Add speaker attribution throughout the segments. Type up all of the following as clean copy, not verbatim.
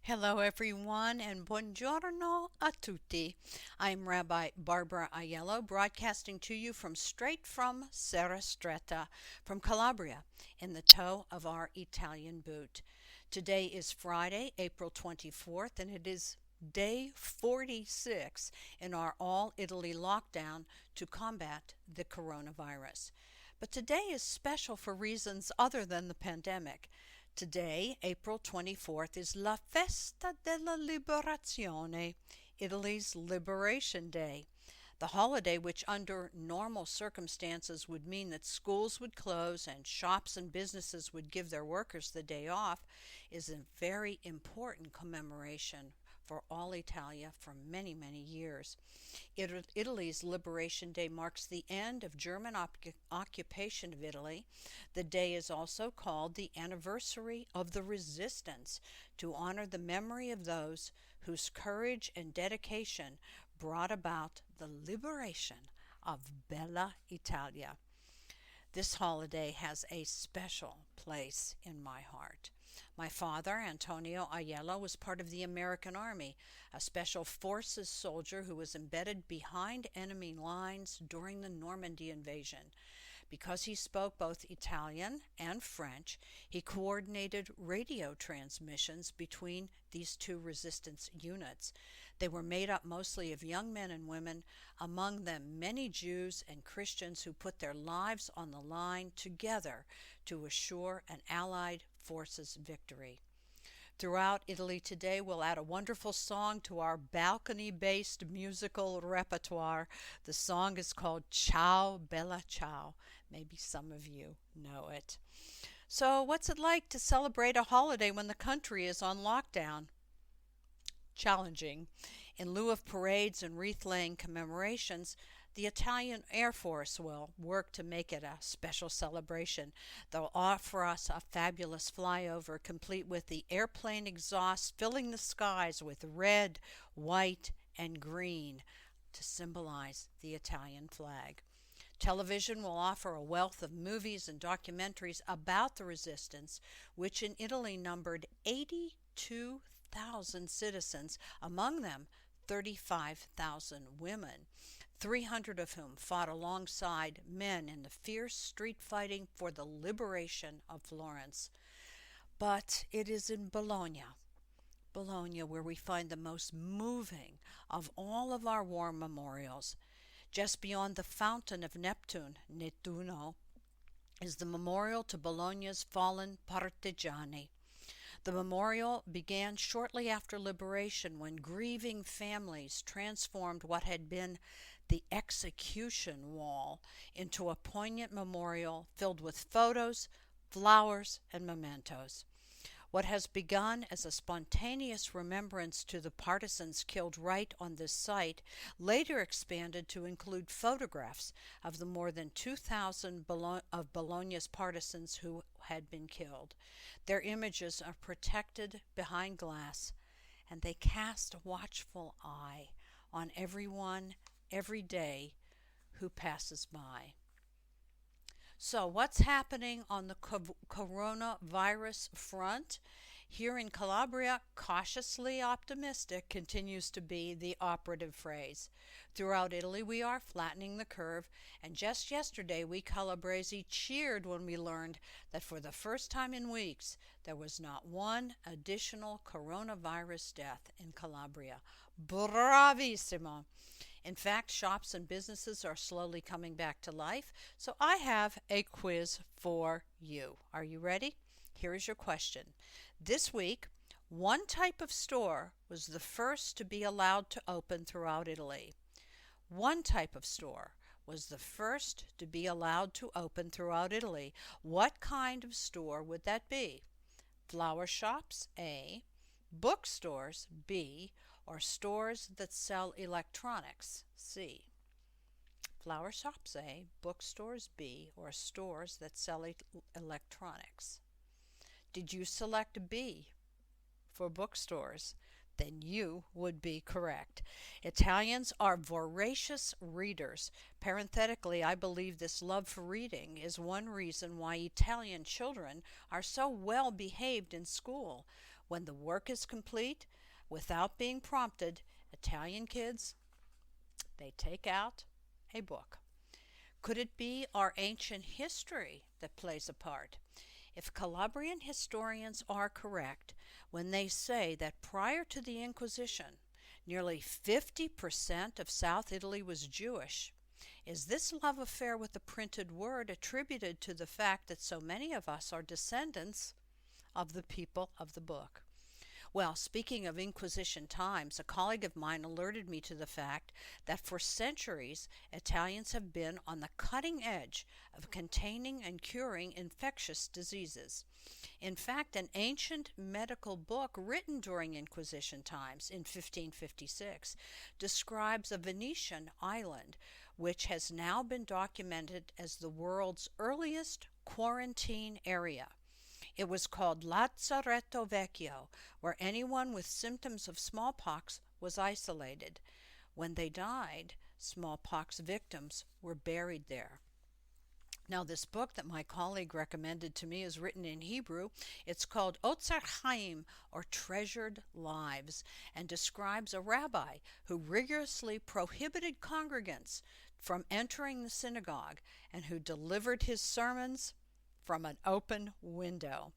Speaker 1: Hello, everyone, and buongiorno a tutti. I'm Rabbi Barbara Aiello, broadcasting to you straight from Serrastretta, from Calabria, in the toe of our Italian boot. Today is Friday, April 24th, and it is day 46 in our all Italy lockdown to combat the coronavirus. But today is special for reasons other than the pandemic. Today, April 24th, is La Festa della Liberazione, Italy's Liberation Day. The holiday, which under normal circumstances would mean that schools would close and shops and businesses would give their workers the day off, is a very important commemoration for all Italia for many, many years. Italy's Liberation Day marks the end of German occupation of Italy. The day is also called the Anniversary of the Resistance, to honor the memory of those whose courage and dedication brought about the liberation of Bella Italia. This holiday has a special place in my heart. My father, Antonio Aiello, was part of the American Army, a special forces soldier who was embedded behind enemy lines during the Normandy invasion. Because he spoke both Italian and French, he coordinated radio transmissions between these two resistance units. They were made up mostly of young men and women, among them many Jews and Christians who put their lives on the line together to assure an Allied forces victory. Throughout Italy today, we'll add a wonderful song to our balcony-based musical repertoire. The song is called Ciao Bella Ciao. Maybe some of you know it. So what's it like to celebrate a holiday when the country is on lockdown? Challenging. In lieu of parades and wreath-laying commemorations, the Italian Air Force will work to make it a special celebration. They'll offer us a fabulous flyover, complete with the airplane exhaust filling the skies with red, white, and green to symbolize the Italian flag. Television will offer a wealth of movies and documentaries about the resistance, which in Italy numbered 82,000 citizens, among them 35,000 women, 300 of whom fought alongside men in the fierce street fighting for the liberation of Florence. But it is in Bologna, where we find the most moving of all of our war memorials. Just beyond the fountain of Neptune, Nettuno, is the memorial to Bologna's fallen partigiani. The memorial began shortly after liberation, when grieving families transformed what had been the execution wall into a poignant memorial filled with photos, flowers, and mementos. What has begun as a spontaneous remembrance to the partisans killed right on this site later expanded to include photographs of the more than 2,000 of Bologna's partisans who had been killed. Their images are protected behind glass, and they cast a watchful eye on everyone, every day, who passes by. So what's happening on the coronavirus front? Here in Calabria, cautiously optimistic continues to be the operative phrase. Throughout Italy, we are flattening the curve, and just yesterday we Calabresi cheered when we learned that for the first time in weeks, there was not one additional coronavirus death in Calabria. Bravissimo! In fact, shops and businesses are slowly coming back to life, so I have a quiz for you. Are you ready? Here is your question. This week, one type of store was the first to be allowed to open throughout Italy. One type of store was the first to be allowed to open throughout Italy. What kind of store would that be? Flower shops, A. Bookstores, B. Or stores that sell electronics, C. Flower shops, A. Bookstores, B. Or stores that sell electronics. Did you select B for bookstores? Then you would be correct. Italians are voracious readers. Parenthetically, I believe this love for reading is one reason why Italian children are so well behaved in school. When the work is complete, without being prompted, Italian kids, they take out a book. Could it be our ancient history that plays a part? If Calabrian historians are correct when they say that prior to the Inquisition, nearly 50% of South Italy was Jewish, is this love affair with the printed word attributed to the fact that so many of us are descendants of the people of the book? Well, speaking of Inquisition times, a colleague of mine alerted me to the fact that for centuries, Italians have been on the cutting edge of containing and curing infectious diseases. In fact, an ancient medical book written during Inquisition times in 1556 describes a Venetian island which has now been documented as the world's earliest quarantine area. It was called Lazzaretto Vecchio, where anyone with symptoms of smallpox was isolated. When they died, smallpox victims were buried there. Now, this book that my colleague recommended to me is written in Hebrew. It's called Otzer Chaim, or Treasured Lives, and describes a rabbi who rigorously prohibited congregants from entering the synagogue and who delivered his sermons from an open window.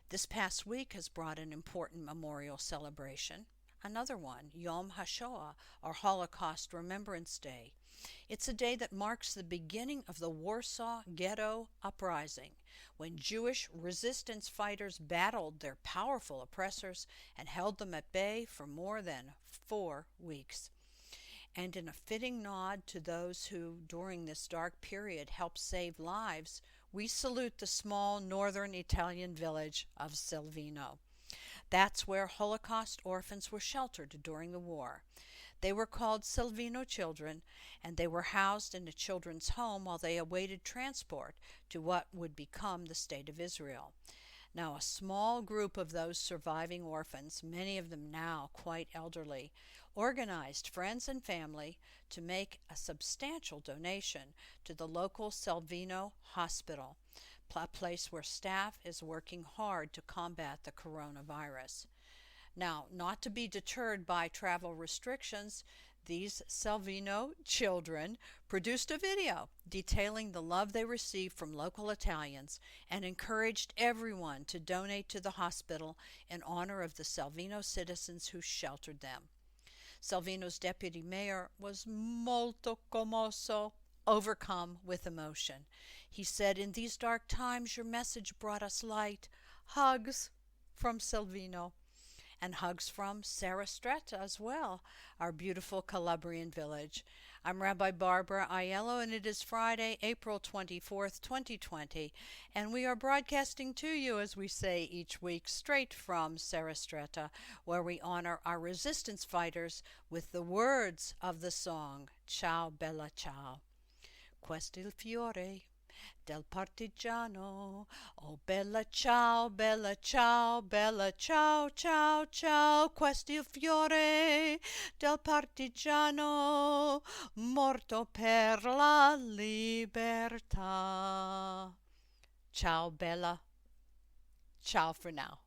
Speaker 1: This past week has brought an important memorial celebration, another one, Yom HaShoah, or Holocaust Remembrance Day. It's a day that marks the beginning of the Warsaw Ghetto Uprising, when Jewish resistance fighters battled their powerful oppressors and held them at bay for more than 4 weeks. And in a fitting nod to those who, during this dark period, helped save lives, we salute the small northern Italian village of Silvino. That's where Holocaust orphans were sheltered during the war. They were called Silvino children, and they were housed in a children's home while they awaited transport to what would become the State of Israel. Now, a small group of those surviving orphans, many of them now quite elderly, organized friends and family to make a substantial donation to the local Silvino Hospital, a place where staff is working hard to combat the coronavirus. Now, not to be deterred by travel restrictions, these Silvino children produced a video detailing the love they received from local Italians and encouraged everyone to donate to the hospital in honor of the Silvino citizens who sheltered them. Silvino's deputy mayor was molto commosso, overcome with emotion. He said, "In these dark times, your message brought us light. Hugs from Silvino." And hugs from Serrastretta as well, our beautiful Calabrian village. I'm Rabbi Barbara Aiello, and it is Friday, April 24th, 2020, and we are broadcasting to you, as we say each week, straight from Serrastretta, where we honor our resistance fighters with the words of the song, Ciao Bella Ciao. Questo il fiore del partigiano, oh bella ciao, bella ciao, bella ciao, ciao, ciao, questo il fiore del partigiano, morto per la libertà. Ciao bella, ciao for now.